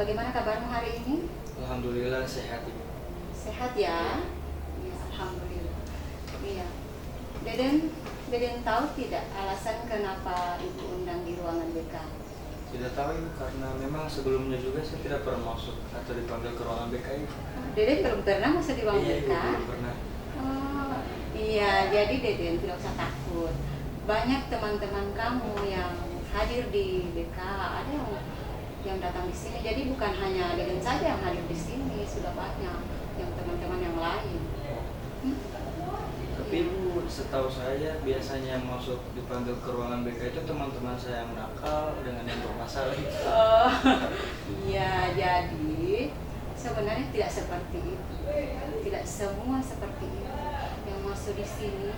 bagaimana kabarmu hari ini? Alhamdulillah sehat Ibu. Sehat ya? Ya, alhamdulillah. Iya. Deden tahu tidak alasan kenapa Ibu undang di ruangan BK? Tidak tahu Ibu, karena memang sebelumnya juga saya tidak pernah masuk atau dipanggil ke ruangan BK Ibu. Deden belum pernah masuk di ruang Iya BK? Ibu, belum pernah. Oh, iya, jadi Deden tidak usah takut. Banyak teman-teman kamu yang hadir di BK, ada yang datang di sini. Jadi bukan hanya Deden saja yang hadir di sini, sudah banyak yang teman-teman yang lain. Tapi Ibu, setahu saya biasanya yang masuk dipanggil ke ruangan BK itu teman-teman saya yang nakal dengan yang bermasalah. Oh, iya, jadi sebenarnya tidak seperti itu. Tidak semua seperti itu. Yang masuk di sini,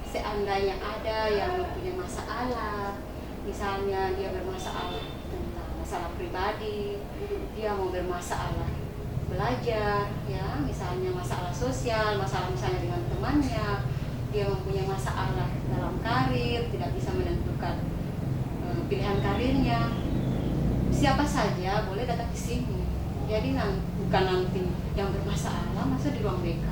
seandainya ada yang punya masalah, misalnya dia bermasalah tentang masalah pribadi, dia mau bermasalah belajar, ya, misalnya masalah sosial, masalah misalnya dengan temannya, dia mempunyai masalah dalam karir, tidak bisa menentukan pilihan karirnya, siapa saja boleh datang ke sini. Jadi bukan nanti yang bermasalah masuk di ruang BK.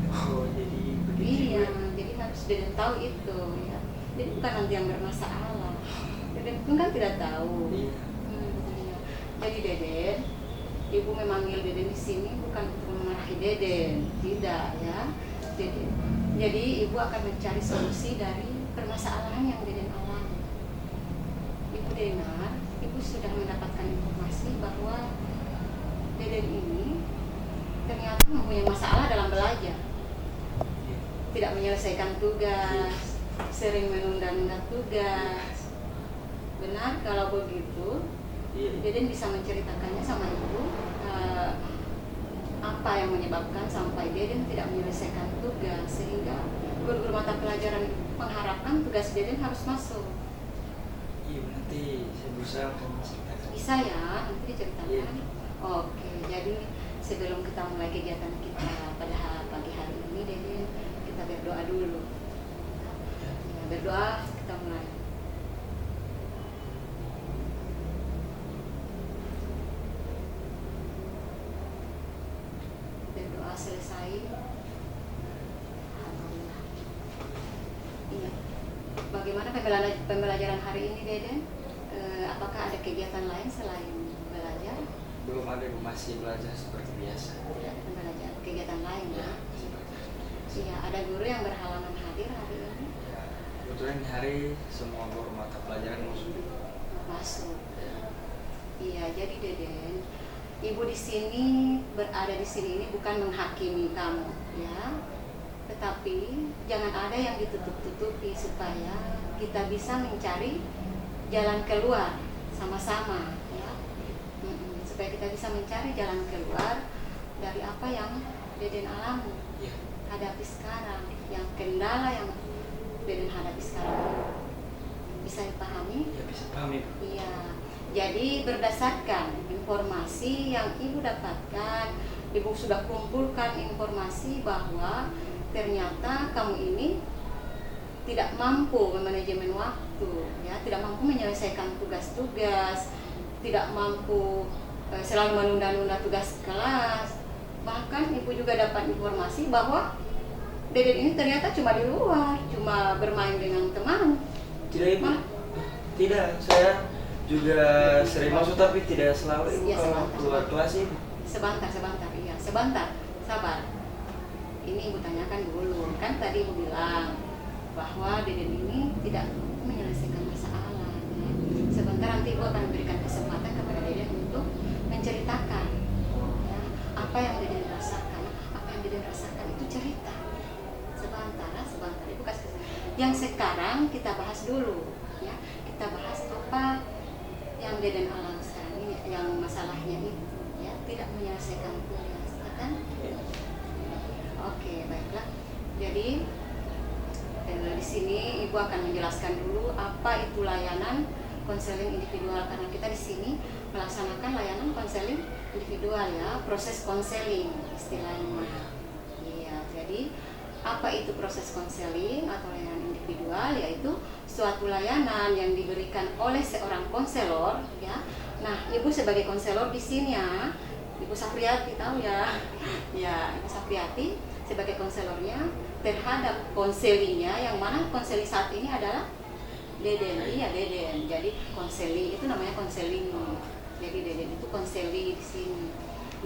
Oh, jadi begitu. Iya, jadi harus Deden tahu itu, ya. Jadi bukan nanti yang bermasalah. Deden pun kan tidak tahu. Iya. Iya. Jadi Deden, Ibu memanggil Deden di sini bukan untuk memarahi Deden, tidak ya. Jadi Ibu akan mencari solusi dari permasalahan yang Deden alami. Ibu dengar, Ibu sudah mendapatkan informasi bahwa Deden ini ternyata mempunyai masalah dalam belajar, tidak menyelesaikan tugas, sering menunda-nunda tugas. Benar kalau begitu? Iya. Deden bisa menceritakannya sama Ibu apa yang menyebabkan sampai Deden tidak menyelesaikan tugas, sehingga guru-guru mata pelajaran mengharapkan tugas Deden harus masuk. Iya, nanti saya berusaha akan menceritakan. Bisa ya, nanti diceritakan. Iya. Oke, jadi sebelum kita mulai kegiatan kita pada pagi hari ini, Deden, kita berdoa dulu. Ya, berdoa, kita mulai. Berdoa selesai. Alhamdulillah. Iya. Bagaimana pembelajaran hari ini, Deden? Apakah ada kegiatan lain selain belajar? Belum ada Ibu, masih belajar seperti biasa. Tidak ada pembelajaran kegiatan lain ya? Masih belajar. Iya, ada guru yang berhalangan hadir hari ini? Ya, kebetulan hari semua guru mata pelajaran Masuk. Iya, jadi Deden, Ibu di sini berada di sini ini bukan menghakimi kamu, ya. Tetapi jangan ada yang ditutup-tutupi supaya kita bisa mencari jalan keluar sama-sama, ya. Supaya kita bisa mencari jalan keluar dari apa yang Deden alami, ya. hadapi sekarang, yang kendala yang Deden hadapi sekarang. Bisa dipahami? Ya, bisa paham Ibu. Iya. Jadi berdasarkan informasi yang Ibu dapatkan, Ibu sudah kumpulkan informasi bahwa ternyata kamu ini tidak mampu memanajemen waktu, ya, tidak mampu menyelesaikan tugas-tugas, tidak mampu selalu menunda-nunda tugas kelas. Bahkan Ibu juga dapat informasi bahwa Deden ini ternyata cuma di luar, cuma bermain dengan teman. Tidak Ibu. Tidak, saya juga sering masuk tapi tidak selalu Ibu, Ya, kalau sebentar. keluar kelas Ibu. Sebentar, iya, sebentar, sabar. Ini Ibu tanyakan dulu, kan tadi Ibu bilang bahwa Deden ini tidak menyelesaikan masalah, ya. Sebentar nanti Ibu akan memberikan kesempatan kepada Deden untuk menceritakan, ya, apa yang Deden rasakan. Apa yang Deden rasakan itu cerita. Sebentar, Ibu kasih kesempatan. Yang sekarang kita bahas dulu, ya. Kita bahas apa yang Deden alami sekarang ini, yang masalahnya itu, ya, tidak menyelesaikan tugas, ya kan? Oke, baiklah. Jadi di sini Ibu akan menjelaskan dulu apa itu layanan konseling individual, karena kita di sini melaksanakan layanan konseling individual, ya, proses konseling istilahnya. Iya, jadi apa itu proses konseling atau layanan individual? Yaitu suatu layanan yang diberikan oleh seorang konselor, ya, Nah, ibu sebagai konselor di sini ya, Ibu Sapriati tahu ya, ya Ibu Sapriati sebagai konselornya terhadap konselinya, yang mana konseli saat ini adalah Deden, iya Deden. Jadi konseli itu namanya konseling. Jadi Deden itu konseli di sini.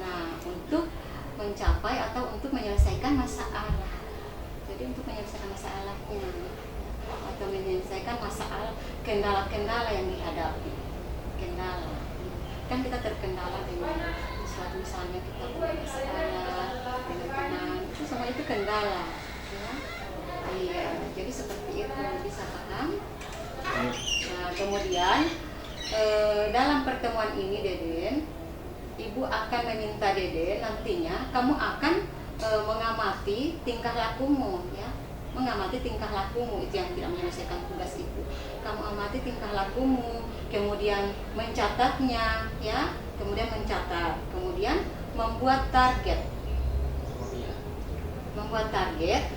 Nah, untuk mencapai atau untuk menyelesaikan masalah. Jadi untuk menyelesaikan masalahnya atau menyelesaikan masalah kendala-kendala yang dihadapi. Kendala. Kan kita terkendala dengan suatu, misalnya kita punya masalah dengan teman, itu semua itu kendala. Ya. Iya, jadi seperti itu, bisa paham? Nah, kemudian dalam pertemuan ini Deden, Ibu akan meminta Deden nantinya kamu akan mengamati tingkah lakumu, ya, mengamati tingkah lakumu itu yang tidak menyelesaikan tugas Ibu. Kamu amati tingkah lakumu, kemudian mencatatnya, ya, kemudian mencatat, kemudian membuat target. Membuat target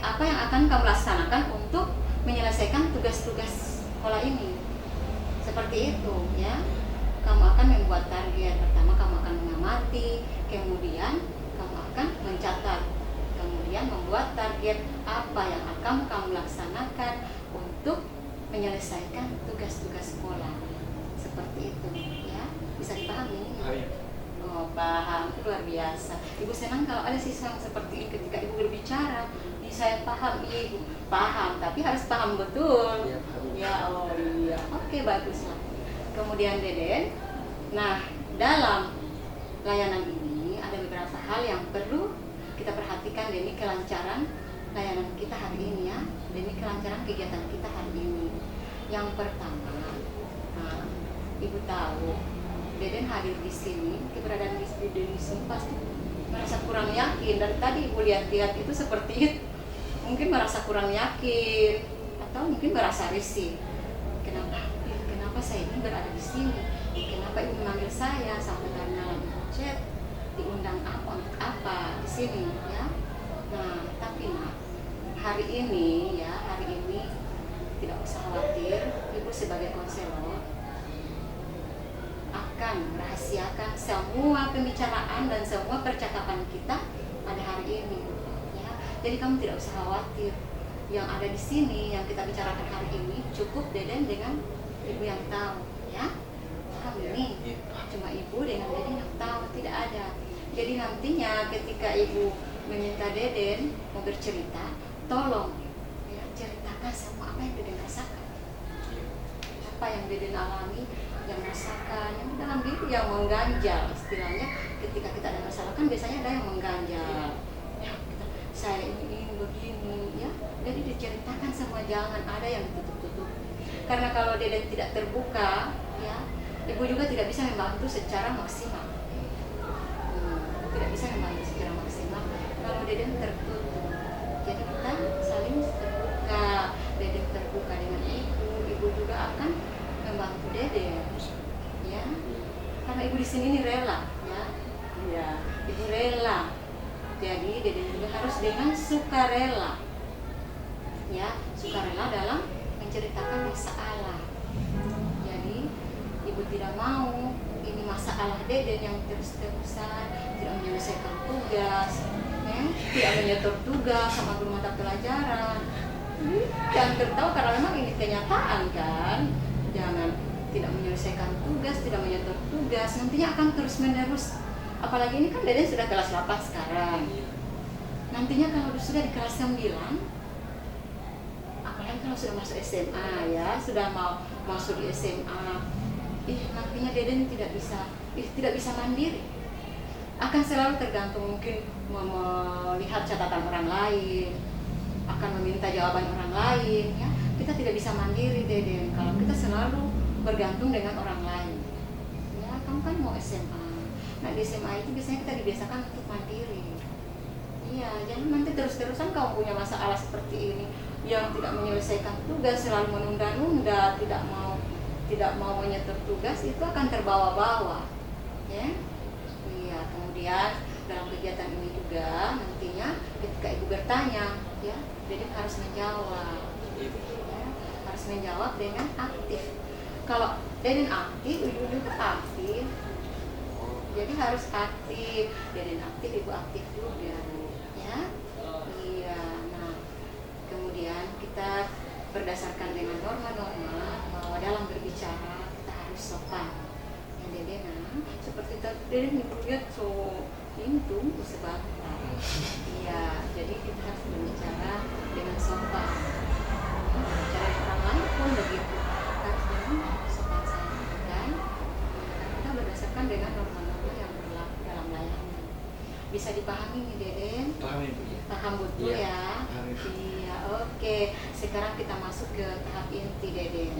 apa yang akan kamu laksanakan untuk menyelesaikan tugas-tugas sekolah ini. Seperti itu, ya. Kamu akan membuat target. Pertama kamu akan mengamati, kemudian kamu akan mencatat, kemudian membuat target apa yang akan kamu laksanakan untuk menyelesaikan tugas-tugas sekolah. Seperti itu, ya. Bisa dipahami? Oh, paham, itu luar biasa. Ibu senang kalau ada siswa yang seperti ini ketika Ibu berbicara. Saya paham, Ibu paham, tapi harus paham betul. Ya, oh iya, oke, baguslah. Kemudian Deden, nah dalam layanan ini ada beberapa hal yang perlu kita perhatikan demi kelancaran layanan kita hari ini, ya, demi kelancaran kegiatan kita hari ini. Yang pertama, nah, Ibu tahu Deden hadir di sini, keberadaan Deden di sini pasti merasa kurang yakin. Dari tadi Ibu lihat-lihat itu seperti itu, mungkin merasa kurang yakin atau mungkin merasa risih. Kenapa saya ini berada di sini? Kenapa Ibu memanggil saya sampai tadi malam chat, diundang apa untuk apa di sini, ya? Nah, tapi hari ini tidak usah khawatir. Ibu sebagai konselor akan merahasiakan semua pembicaraan dan semua percakapan kita pada hari ini, ya. Jadi kamu tidak usah khawatir. Yang ada di sini yang kita bicarakan hari ini cukup Deden dengan Ibu yang tahu, ya. Paham ini? Cuma Ibu dengan Deden yang tahu, tidak ada. Jadi nantinya ketika Ibu meminta Deden mau bercerita, tolong ya, ceritakan semua apa yang Deden rasakan, apa yang Deden alami, yang merasakan, yang dalam diri yang mengganjal. Istilahnya ketika kita ada masalah kan biasanya ada yang mengganjal, ya, saya ini begini, ya. Jadi diceritakan semua, jangan ada yang ditutup-tutup. Karena kalau Deden tidak terbuka, ya, Ibu juga tidak bisa membantu secara maksimal. Tidak bisa membantu secara maksimal kalau Deden tertutup. Jadi kita saling terbuka. Deden terbuka dengan Ibu juga akan membantu Deden, ya. Karena Ibu di sini ini rela, ya. Ya, Ibu rela. Jadi Deden juga harus dengan sukarela, ya, sukarela dalam menceritakan masalah. Jadi Ibu tidak mau ini masalah Deden yang terus-terusan tidak menyelesaikan tugas, ya, tidak menyetor tugas sama guru mata pelajaran. Jangan tertawa karena memang ini kenyataan kan. Jangan tidak menyelesaikan tugas, tidak menyetor tugas, nantinya akan terus-menerus. Apalagi ini kan Deden sudah kelas 8 sekarang. Nantinya kalau sudah di kelas 9, apalagi kalau sudah masuk SMA, ya, sudah mau masuk di SMA, nantinya Deden tidak bisa mandiri. Akan selalu tergantung, mungkin melihat catatan orang lain, akan meminta jawaban orang lain, ya. Kita tidak bisa mandiri Deden kalau kita selalu bergantung dengan orang lain. Ya, kamu kan mau SMA. Nah, di SMA itu biasanya kita dibiasakan untuk mandiri. Iya, jangan nanti terus-terusan kamu punya masalah seperti ini yang tidak menyelesaikan tugas, selalu menunda-nunda, tidak mau menyetor tugas, itu akan terbawa-bawa, ya. Iya, kemudian dalam kegiatan ini juga nantinya ketika Ibu bertanya, ya, Deden harus menjawab, ya, harus menjawab dengan aktif. Kalau Deden aktif, ujung-ujung aktif. Jadi harus aktif. Deden aktif, ibu aktif juga, ya. Iya. Nah, kemudian kita berdasarkan dengan norma-norma bahwa dalam berbicara kita harus sopan. Yang Deden, seperti tadi Deden lihat so pintu sebentar. Iya, jadi kita harus berbicara dengan sopan. Bicara dengan orang lain pun begitu, harus dengan sopan santun. Kita berdasarkan dengan norma-norma yang berlaku dalam layanan. Bisa dipahami nih Deden? Paham Ibu ya? Paham betul Iya, ya? paham, Ibu. Iya, oke. Sekarang kita masuk ke tahap inti Deden.